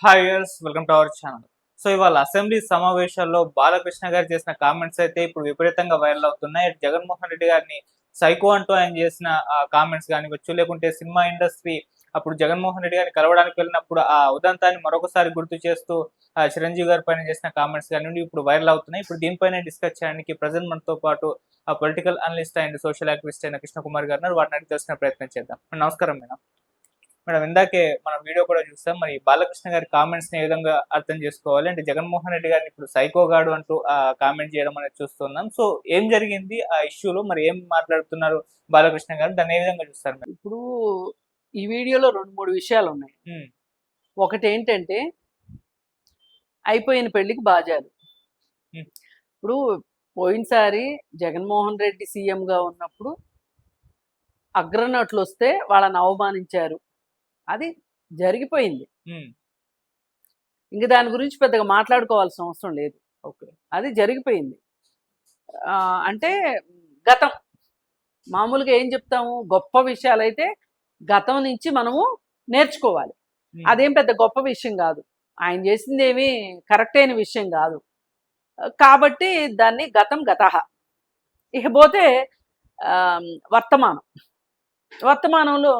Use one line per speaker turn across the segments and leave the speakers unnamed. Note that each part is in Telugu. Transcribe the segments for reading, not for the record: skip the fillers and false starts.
Hi viewers, welcome to our channel. So ఇవాళ అసెంబ్లీ సమావేశాల్లో బాలకృష్ణ గారు చేసిన కామెంట్స్ అయితే ఇప్పుడు విపరీతంగా వైరల్ అవుతున్నాయి. జగన్మోహన్ రెడ్డి గారిని సైకో అంటూ ఆయన చేసిన కామెంట్స్ కానివచ్చు, లేకుంటే సినిమా ఇండస్ట్రీ అప్పుడు జగన్మోహన్ రెడ్డి గారిని కలవడానికి వెళ్ళినప్పుడు ఆ ఉదంతాన్ని మరొకసారి గుర్తు చేస్తూ చిరంజీవి గారి పైన చేసిన కామెంట్స్ కానివ్వండి ఇప్పుడు వైరల్ అవుతున్నాయి. ఇప్పుడు దీనిపైన డిస్కస్ చేయడానికి ప్రజెంట్ మనతో పాటు political analyst and social activist అయిన కృష్ణకుమార్ గారు ఉన్నారు. వాటిని అడిగి తెలుసుకునే ప్రయత్నం చేద్దాం. నమస్కారం మేడం. మేడం, ఇందాకే మనం వీడియో కూడా చూస్తాం. మరి బాలకృష్ణ గారి కామెంట్స్ ని ఏ విధంగా అర్థం చేసుకోవాలి అంటే జగన్మోహన్ రెడ్డి గారిని ఇప్పుడు సైకో గాడు అంటూ కామెంట్ చేయడం అనేది చూస్తున్నాం. సో ఏం జరిగింది ఆ ఇష్యూలో, మరి ఏం మాట్లాడుతున్నారు బాలకృష్ణ గారు, దాన్ని ఏ విధంగా చూస్తారు మేడం?
ఇప్పుడు ఈ వీడియోలో 2-3 విషయాలు ఉన్నాయి. ఒకటి ఏంటంటే అయిపోయిన పెళ్లికి బాజాలు. ఇప్పుడు పోయినసారి జగన్మోహన్ రెడ్డి సీఎంగా ఉన్నప్పుడు అగ్రనటులు వస్తే వాళ్ళని అవమానించారు, అది జరిగిపోయింది. ఇంక దాని గురించి పెద్దగా మాట్లాడుకోవాల్సిన అవసరం లేదు. ఓకే, అది జరిగిపోయింది. అంటే గతం మామూలుగా ఏం చెప్తాము, గొప్ప విషయాలైతే గతం నుంచి మనము నేర్చుకోవాలి. అదేం పెద్ద గొప్ప విషయం కాదు, ఆయన చేసింది ఏమీ కరెక్ట్ అయిన విషయం కాదు కాబట్టి దాన్ని గతం గతః. ఇకపోతే వర్తమానంలో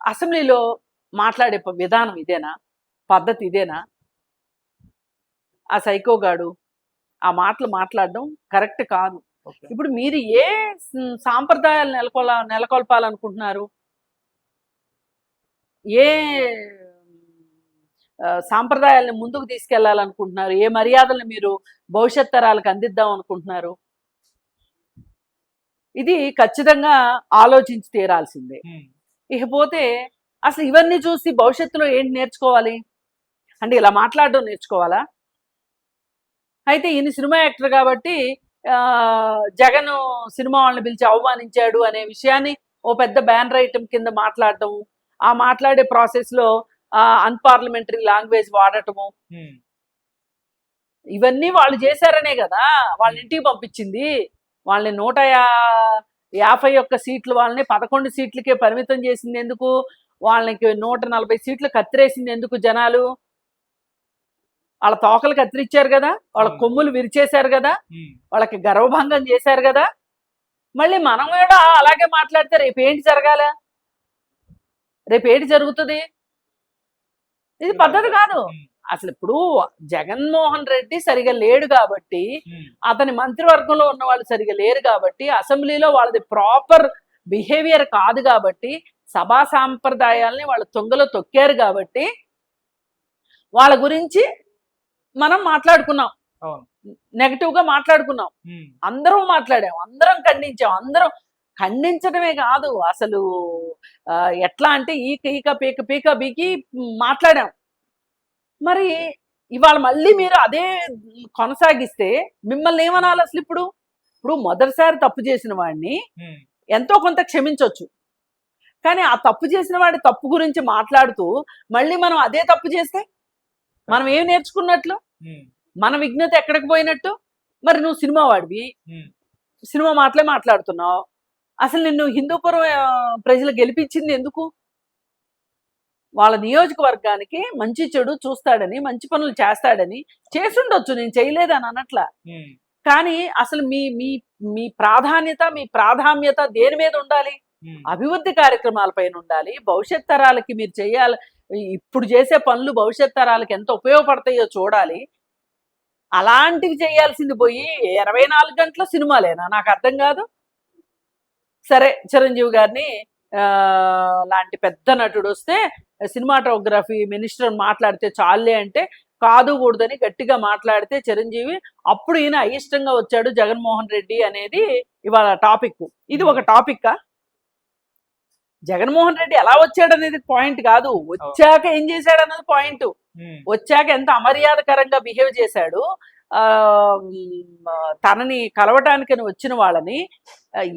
అసెంబ్లీలో మాట్లాడే విధానం ఇదేనా, పద్ధతి ఇదేనా? ఆ సైకోగాడు ఆ మాటలు మాట్లాడడం కరెక్ట్ కాదు. ఇప్పుడు మీరు ఏ సాంప్రదాయాలు నెలకొల్పాలనుకుంటున్నారు, ఏ సాంప్రదాయాలను ముందుకు తీసుకెళ్లాలనుకుంటున్నారు, ఏ మర్యాదలను మీరు భవిష్యత్ తరాలకు అందిద్దాం అనుకుంటున్నారు? ఇది ఖచ్చితంగా ఆలోచించి తీరాల్సిందే. ఇకపోతే అసలు ఇవన్నీ చూసి భవిష్యత్తులో ఏంటి నేర్చుకోవాలి అంటే ఇలా మాట్లాడడం నేర్చుకోవాలా? అయితే ఈయన సినిమా యాక్టర్ కాబట్టి జగన్ సినిమా వాళ్ళని పిలిచి అవమానించాడు అనే విషయాన్ని ఓ పెద్ద బ్యానర్ ఐటమ్ కింద మాట్లాడటం, ఆ మాట్లాడే ప్రాసెస్లో అన్పార్లమెంటరీ లాంగ్వేజ్ వాడటము, ఇవన్నీ వాళ్ళు చేశారనే కదా వాళ్ళ ఇంటికి పంపించింది. వాళ్ళని 151 సీట్లు వాళ్ళని 11 సీట్లకే పరిమితం చేసింది ఎందుకు? వాళ్ళకి 140 సీట్లు కత్తిరేసింది ఎందుకు? జనాలు వాళ్ళ తోకలు కత్తిరించారు కదా, వాళ్ళ కొమ్ములు విరిచేశారు కదా, వాళ్ళకి గర్వభంగం చేశారు కదా. మళ్ళీ మనం కూడా అలాగే మాట్లాడితే రేపు ఏంటి జరగాల? రేపు ఏంటి జరుగుతుంది? ఇది పద్ధతి కాదు అసలు. ఇప్పుడు జగన్మోహన్ రెడ్డి సరిగా లేడు కాబట్టి, అతని మంత్రివర్గంలో ఉన్న వాళ్ళు సరిగా లేరు కాబట్టి, అసెంబ్లీలో వాళ్ళది ప్రాపర్ బిహేవియర్ కాదు కాబట్టి, సభా సాంప్రదాయాల్ని వాళ్ళు తొంగలో తొక్కారు కాబట్టి వాళ్ళ గురించి మనం మాట్లాడుకున్నాం, నెగటివ్గా మాట్లాడుకున్నాం, అందరం మాట్లాడాం, అందరం ఖండించాం. అందరం ఖండించడమే కాదు అసలు ఎట్లా అంటే ఈక పీక బీకి మాట్లాడాం. మరి ఇవాళ మళ్ళీ మీరు అదే కొనసాగిస్తే మిమ్మల్ని ఏమనాలి అసలు? ఇప్పుడు మొదటిసారి తప్పు చేసిన వాడిని ఎంతో కొంత క్షమించవచ్చు, కానీ ఆ తప్పు చేసిన వాడి తప్పు గురించి మాట్లాడుతూ మళ్ళీ మనం అదే తప్పు చేస్తే మనం ఏం నేర్చుకున్నట్లు? మన విజ్ఞత ఎక్కడికి పోయినట్టు? మరి నువ్వు సినిమా వాడివి, సినిమా మాటలే మాట్లాడుతున్నావు. అసలు నిన్ను హిందూపురం ప్రజలు గెలిపించింది ఎందుకు? వాళ్ళ నియోజకవర్గానికి మంచి చెడు చూస్తాడని, మంచి పనులు చేస్తాడని. చేసుండొచ్చు, నేను చేయలేదని అనట్లా, కానీ అసలు మీ మీ మీ ప్రాధాన్యత, మీ ప్రాధాన్యత దేని మీద ఉండాలి? అభివృద్ధి కార్యక్రమాల పైన ఉండాలి. భవిష్యత్ తరాలకి మీరు చేయాలి, ఇప్పుడు చేసే పనులు భవిష్యత్ తరాలకి ఎంత ఉపయోగపడతాయో చూడాలి. అలాంటివి చేయాల్సింది పోయి 24 గంటల సినిమాలేనా? నాకు అర్థం కాదు. సరే, చిరంజీవి గారిని లాంటి పెద్ద నటుడు వస్తే సినిమాటోగ్రఫీ మినిస్టర్ మాట్లాడితే చాలే అంటే కాదు కూడదని గట్టిగా మాట్లాడితే చిరంజీవి, అప్పుడు ఈయన అయిష్టంగా వచ్చాడు జగన్మోహన్ రెడ్డి అనేది ఇవాళ టాపిక్. ఇది ఒక టాపిక్కా? జగన్మోహన్ రెడ్డి ఎలా వచ్చాడు అనేది పాయింట్ కాదు, వచ్చాక ఏం చేశాడు అన్నది పాయింట్. వచ్చాక ఎంత అమర్యాదకరంగా బిహేవ్ చేశాడు. తనని కలవటానికని వచ్చిన వాళ్ళని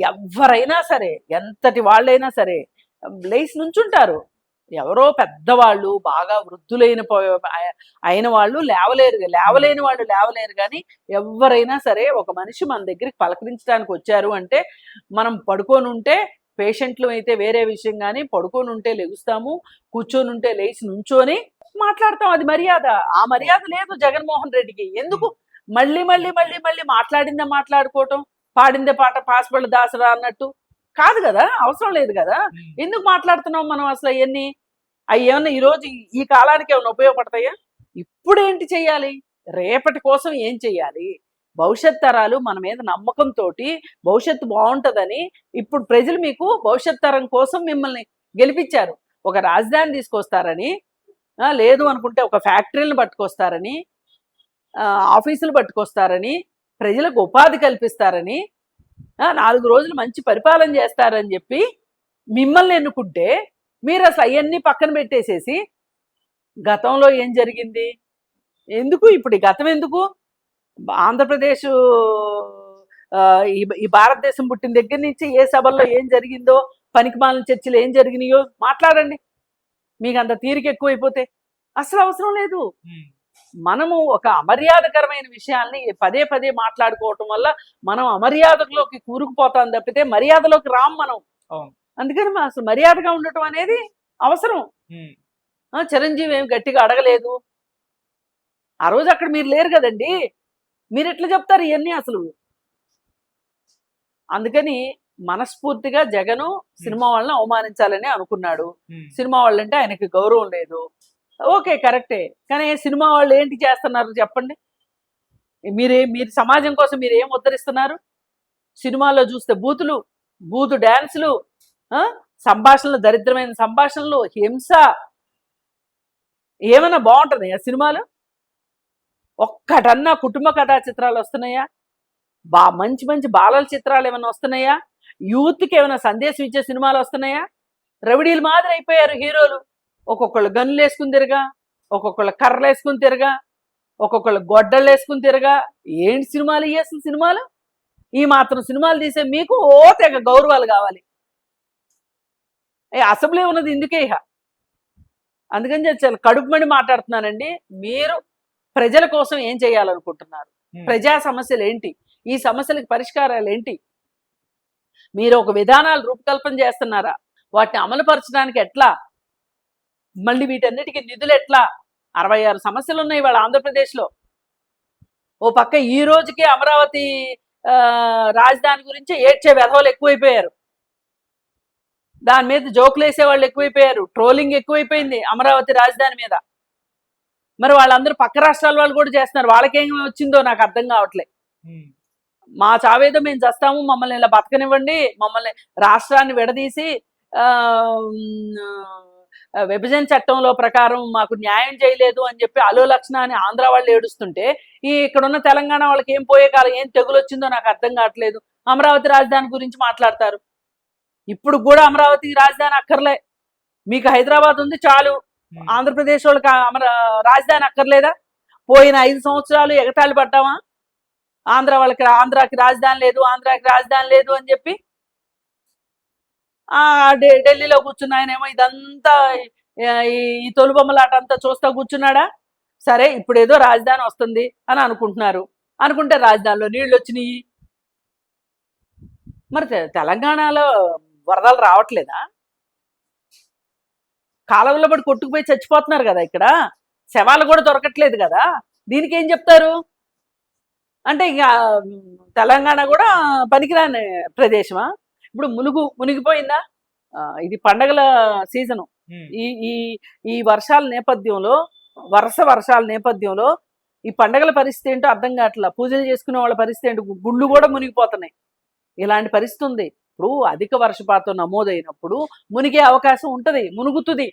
ఎవరైనా సరే, ఎంతటి వాళ్ళైనా సరే లేచి నుంచుంటారు. ఎవరో పెద్దవాళ్ళు, బాగా వృద్ధులైన అయిన వాళ్ళు లేవలేని వాళ్ళు లేవలేరు, కానీ ఎవరైనా సరే ఒక మనిషి మన దగ్గరికి పలకరించడానికి వచ్చారు అంటే, మనం పడుకొని ఉంటే పేషెంట్లు అయితే వేరే విషయం, కానీ పడుకొని ఉంటే లెగుస్తాము, కూర్చొని ఉంటే లేచి నుంచొని మాట్లాడతాం, అది మర్యాద. ఆ మర్యాద లేదు జగన్మోహన్ రెడ్డికి. ఎందుకు మళ్ళీ మళ్ళీ మళ్ళీ మళ్ళీ మాట్లాడిందే మాట్లాడుకోవటం, పాడిందే పాట పాస్పళ్ళు దాసరా అన్నట్టు కాదు కదా, అవసరం లేదు కదా. ఎందుకు మాట్లాడుతున్నాం మనం అసలు అవన్నీ? అవి ఏమన్నా ఈరోజు ఈ కాలానికి ఏమైనా ఉపయోగపడతాయా? ఇప్పుడు ఏంటి చెయ్యాలి, రేపటి కోసం ఏం చెయ్యాలి, భవిష్యత్ తరాలు మన మీద నమ్మకంతో భవిష్యత్తు బాగుంటుందని ఇప్పుడు ప్రజలు మీకు భవిష్యత్ తరం కోసం మిమ్మల్ని గెలిపించారు. ఒక రాజధాని తీసుకొస్తారని, లేదు అనుకుంటే ఒక ఫ్యాక్టరీలను పట్టుకొస్తారని, ఆఫీసులు పట్టుకొస్తారని, ప్రజలకు ఉపాధి కల్పిస్తారని, 4 రోజులు మంచి పరిపాలన చేస్తారని చెప్పి మిమ్మల్ని ఎన్నుకుంటే మీరు అసలు అవన్నీ పక్కన పెట్టేసేసి గతంలో ఏం జరిగింది ఎందుకు, ఇప్పుడు ఈ గతం ఎందుకు? ఆంధ్రప్రదేశ్ ఈ భారతదేశం పుట్టిన దగ్గర నుంచి ఏ సభల్లో ఏం జరిగిందో, పనికిమాలిన చర్చలు ఏం జరిగినాయో మాట్లాడండి. మీకు అంత తీరిక ఎక్కువైపోతే అసలు అవసరం లేదు. మనము ఒక అమర్యాదకరమైన విషయాల్ని పదే పదే మాట్లాడుకోవటం వల్ల మనం అమర్యాదలోకి కూరుకుపోతాం తప్పితే మర్యాదలోకి రాం మనం. అందుకని అసలు మర్యాదగా ఉండటం అనేది అవసరం. చిరంజీవి ఏం గట్టిగా అడగలేదు ఆ రోజు, అక్కడ మీరు లేరు కదండి, మీరు ఎట్లా చెప్తారు ఇవన్నీ అసలు? అందుకని మనస్ఫూర్తిగా జగను సినిమా వాళ్ళని అవమానించాలని అనుకున్నాడు. సినిమా వాళ్ళంటే ఆయనకి గౌరవం లేదు, ఓకే కరెక్టే. కానీ సినిమా వాళ్ళు ఏంటి చేస్తున్నారు చెప్పండి? మీరు సమాజం కోసం మీరు ఏం ఉద్ధరిస్తున్నారు? సినిమాల్లో చూస్తే బూతు డ్యాన్సులు, సంభాషణలు, దరిద్రమైన సంభాషణలు, హింస, ఏమైనా బాగుంటుంది ఆ సినిమాలు? ఒక్కటన్నా కుటుంబ కథా చిత్రాలు వస్తున్నాయా? మంచి మంచి బాలల చిత్రాలు ఏమైనా వస్తున్నాయా? యూత్కి ఏమైనా సందేశం ఇచ్చే సినిమాలు వస్తున్నాయా? రవిడీలు మాదిరి అయిపోయారు హీరోలు. ఒక్కొక్కళ్ళు గన్నులు వేసుకుని తిరగా, ఒక్కొక్కళ్ళు కర్రలు వేసుకుని తిరగా, ఒక్కొక్కళ్ళు గొడ్డళ్ళు వేసుకుని తిరగా. ఏంటి సినిమాలు ఇయ్యేసిన సినిమాలు? ఈ మాత్రం సినిమాలు తీసే మీకు తెగ గౌరవాలు కావాలి. అసెంబ్లీ ఉన్నది ఇందుకే. అందుకని చాలా కడుపుమడి మాట్లాడుతున్నానండి. మీరు ప్రజల కోసం ఏం చేయాలనుకుంటున్నారు? ప్రజా సమస్యలు ఏంటి? ఈ సమస్యలకు పరిష్కారాలు ఏంటి? మీరు ఒక విధానాలు రూపకల్పన చేస్తున్నారా? వాటిని అమలుపరచడానికి ఎట్లా? మళ్ళీ వీటన్నిటికీ నిధులు ఎట్లా? 66 సమస్యలు ఉన్నాయి వాళ్ళ ఆంధ్రప్రదేశ్లో. ఓ పక్క ఈ రోజుకి అమరావతి రాజధాని గురించి ఏడ్చే వెధవలు ఎక్కువైపోయారు, దాని మీద జోకులు వేసే వాళ్ళు ఎక్కువైపోయారు, ట్రోలింగ్ ఎక్కువైపోయింది అమరావతి రాజధాని మీద. మరి వాళ్ళందరూ పక్క రాష్ట్రాల వాళ్ళు కూడా చేస్తున్నారు. వాళ్ళకేం వచ్చిందో నాకు అర్థం కావట్లే. మా చావేదో మేము చేస్తాము, మమ్మల్ని ఇలా బతకనివ్వండి, మమ్మల్ని రాష్ట్రాన్ని విడదీసి విభజన చట్టంలో ప్రకారం మాకు న్యాయం చేయలేదు అని చెప్పి అలో లక్షణ అని ఆంధ్ర వాళ్ళు ఏడుస్తుంటే, ఇక్కడున్న తెలంగాణ వాళ్ళకి ఏం పోయే కాలం, ఏం తెగులు వచ్చిందో నాకు అర్థం కావట్లేదు. అమరావతి రాజధాని గురించి మాట్లాడతారు. ఇప్పుడు కూడా అమరావతి రాజధాని అక్కర్లే, మీకు హైదరాబాద్ ఉంది చాలు, ఆంధ్రప్రదేశ్ వాళ్ళకి రాజధాని అక్కర్లేదా? పోయిన 5 సంవత్సరాలు ఎగతాళి పడ్డామా? ఆంధ్రాకి రాజధాని లేదు, ఆంధ్రాకి రాజధాని లేదు అని చెప్పి. ఢిల్లీలో కూర్చున్న ఆయనేమో ఇదంతా ఈ తొలుబొమ్మలాట అంతా చూస్తా కూర్చున్నాడా? సరే, ఇప్పుడు ఏదో రాజధాని వస్తుంది అని అనుకుంటున్నారు. అనుకుంటే రాజధానిలో నీళ్ళు వచ్చినాయి. మరి తెలంగాణలో వరదలు రావట్లేదా? కాలువలో పడి కొట్టుకుపోయి చచ్చిపోతున్నారు కదా, ఇక్కడ శవాలు కూడా దొరకట్లేదు కదా. దీనికి ఏం చెప్తారు? అంటే ఇక తెలంగాణ కూడా పనికిరాని ప్రదేశమా? ఇప్పుడు మునిగిపోయిందా? ఇది పండగల సీజను. ఈ వర్షాల నేపథ్యంలో, వర్షాల నేపథ్యంలో ఈ పండగల పరిస్థితి ఏంటో అర్థం కావట్లా. పూజలు చేసుకునే వాళ్ళ పరిస్థితి ఏంటో, గుళ్ళు కూడా మునిగిపోతున్నాయి. ఇలాంటి పరిస్థితి ఉంది. ఇప్పుడు అధిక వర్షపాతం నమోదైనప్పుడు మునిగే అవకాశం ఉంటది, మునుగుతుంది.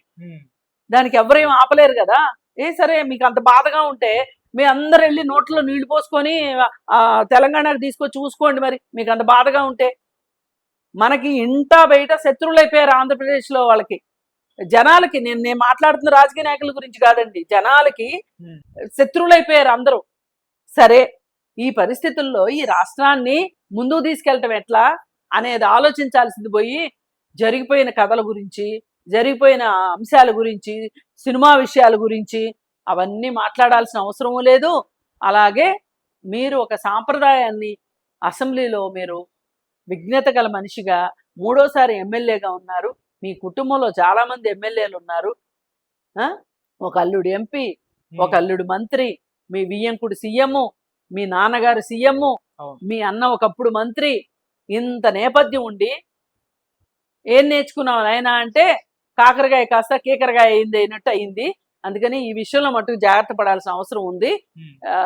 దానికి ఎవరేం ఆపలేరు కదా. సరే, మీకు అంత బాధగా ఉంటే మీ అందరు వెళ్ళి నోట్లో నీళ్లు పోసుకొని తెలంగాణకు తీసుకొచ్చి చూసుకోండి. మరి మీకు అంత బాధగా ఉంటే. మనకి ఇంట బయట శత్రువులు అయిపోయారు ఆంధ్రప్రదేశ్లో వాళ్ళకి, జనాలకి. నేను మాట్లాడుతున్న రాజకీయ నాయకుల గురించి కాదండి, జనాలకి శత్రువులు అయిపోయారు అందరూ. సరే, ఈ పరిస్థితుల్లో ఈ రాష్ట్రాన్ని ముందుకు తీసుకెళ్ళటం ఎట్లా అనేది ఆలోచించాల్సింది పోయి, జరిగిపోయిన కథల గురించి, జరిగిపోయిన అంశాల గురించి, సినిమా విషయాల గురించి అవన్నీ మాట్లాడాల్సిన అవసరము లేదు. అలాగే మీరు ఒక సాంప్రదాయాన్ని అసెంబ్లీలో మీరు విజ్ఞత గల మనిషిగా 3వ సారి ఎమ్మెల్యేగా ఉన్నారు. మీ కుటుంబంలో చాలామంది ఎమ్మెల్యేలు ఉన్నారు. ఒక అల్లుడు ఎంపీ, ఒక అల్లుడు మంత్రి, మీ వియ్యంకుడు సీఎం, మీ నాన్నగారు సీఎం,
అవును.
మీ అన్న ఒకప్పుడు మంత్రి, ఇంత నేపథ్యం ఉండి ఏం నేర్చుకున్నావు నాయనా అంటే కాకరకాయ కాస్త కీకరకాయ అయింది అయినట్టు అయింది. అందుకని ఈ విషయంలో మటుకు జాగ్రత్త పడాల్సిన అవసరం ఉంది.
ఉమ్.
ఆ,